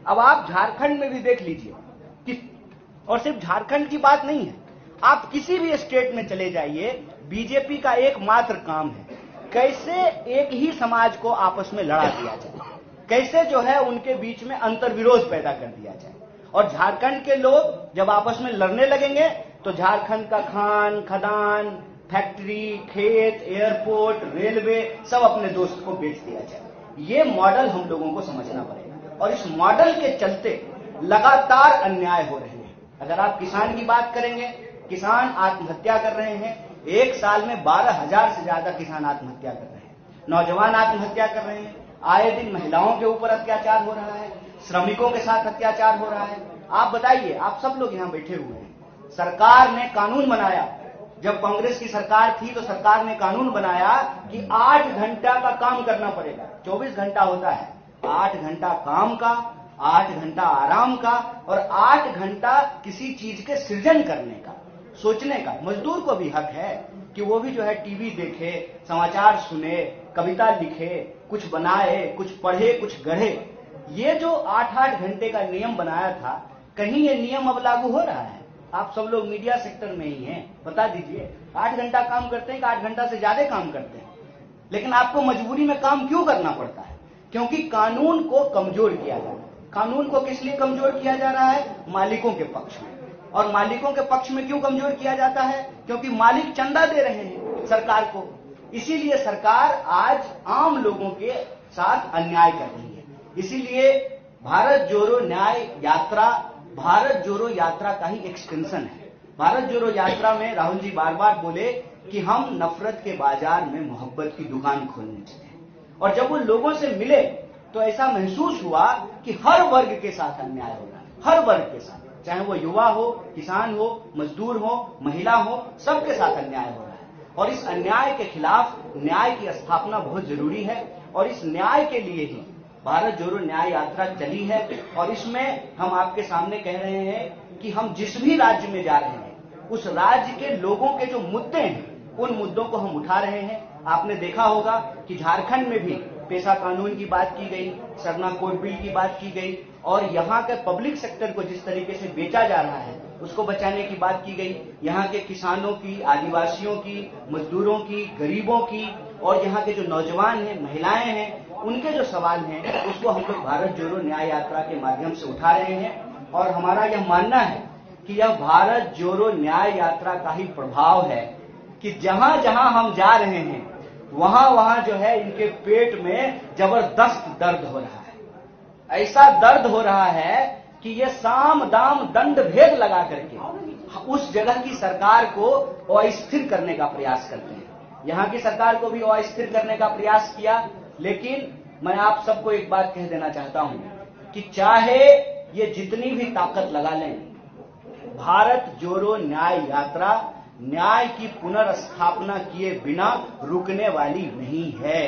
अब आप झारखंड में भी देख लीजिए कि, और सिर्फ झारखंड की बात नहीं है, आप किसी भी स्टेट में चले जाइए, बीजेपी का एकमात्र काम है कैसे एक ही समाज को आपस में लड़ा दिया जाए, कैसे जो है उनके बीच में अंतर्विरोध पैदा कर दिया जाए। और झारखंड के लोग जब आपस में लड़ने लगेंगे तो झारखंड का खान खदान, फैक्ट्री, खेत, एयरपोर्ट, रेलवे सब अपने दोस्त को बेच दिया जाए। ये मॉडल हम लोगों को समझना पड़ेगा और इस मॉडल के चलते लगातार अन्याय हो रहे हैं। अगर आप किसान की बात करेंगे, किसान आत्महत्या कर रहे हैं, एक साल में 12,000 से ज्यादा किसान आत्महत्या कर रहे हैं, नौजवान आत्महत्या कर रहे हैं, आए दिन महिलाओं के ऊपर अत्याचार हो रहा है, श्रमिकों के साथ अत्याचार हो रहा है। आप बताइए, आप सब लोग यहां बैठे हुए हैं, सरकार ने कानून बनाया, जब कांग्रेस की सरकार थी तो सरकार ने कानून बनाया कि 8 घंटा का काम करना पड़ेगा, 24 घंटा होता है, 8 घंटा काम का, 8 घंटा आराम का और 8 घंटा किसी चीज के सृजन करने का, सोचने का। मजदूर को भी हक है कि वो भी जो है टीवी देखे, समाचार सुने, कविता लिखे, कुछ बनाए, कुछ पढ़े, कुछ गढ़े। ये जो 8-8 घंटे का नियम बनाया था, कहीं ये नियम अब लागू हो रहा है? आप सब लोग मीडिया सेक्टर में ही हैं, बता दीजिए 8 घंटा काम करते हैं कि 8 घंटा से ज्यादा काम करते हैं? लेकिन आपको मजबूरी में काम क्यों करना पड़ता है? क्योंकि कानून को कमजोर किया जा रहा है। कानून को किस लिए कमजोर किया जा रहा है? मालिकों के पक्ष में। और मालिकों के पक्ष में क्यों कमजोर किया जाता है? क्योंकि मालिक चंदा दे रहे हैं सरकार को, इसीलिए सरकार आज आम लोगों के साथ अन्याय कर रही है। इसीलिए भारत जोड़ो न्याय यात्रा भारत जोड़ो यात्रा का ही एक्सटेंशन है। भारत जोड़ो यात्रा में राहुल जी बार बार बोले कि हम नफरत के बाजार में मोहब्बत की दुकान खोलने चाहते हैं, और जब वो लोगों से मिले तो ऐसा महसूस हुआ कि हर वर्ग के साथ अन्याय हो रहा है, हर वर्ग के साथ, चाहे वो युवा हो, किसान हो, मजदूर हो, महिला हो, सबके साथ अन्याय हो रहा है। और इस अन्याय के खिलाफ न्याय की स्थापना बहुत जरूरी है और इस न्याय के लिए ही भारत जोड़ो न्याय यात्रा चली है। और इसमें हम आपके सामने कह रहे हैं कि हम जिस भी राज्य में जा रहे हैं उस राज्य के लोगों के जो मुद्दे हैं उन मुद्दों को हम उठा रहे हैं। आपने देखा होगा कि झारखंड में भी पेशा कानून की बात की गई, सरना कोड बिल की बात की गई और यहाँ के पब्लिक सेक्टर को जिस तरीके से बेचा जा रहा है उसको बचाने की बात की गई। यहाँ के किसानों की, आदिवासियों की, मजदूरों की, गरीबों की और यहाँ के जो नौजवान हैं, महिलाएं हैं, उनके जो सवाल हैं उसको हम लोग भारत जोड़ो न्याय यात्रा के माध्यम से उठा रहे हैं। और हमारा यह मानना है कि यह भारत जोड़ो न्याय यात्रा का ही प्रभाव है कि जहां जहां हम जा रहे हैं वहां वहां जो है इनके पेट में जबरदस्त दर्द हो रहा है। ऐसा दर्द हो रहा है कि ये साम दाम दंड भेद लगा करके उस जगह की सरकार को अस्थिर करने का प्रयास करते हैं। यहाँ की सरकार को भी अस्थिर करने का प्रयास किया, लेकिन मैं आप सबको एक बात कह देना चाहता हूं कि चाहे ये जितनी भी ताकत लगा लें, भारत जोड़ो न्याय यात्रा न्याय की पुनर्स्थापना किए बिना रुकने वाली नहीं है।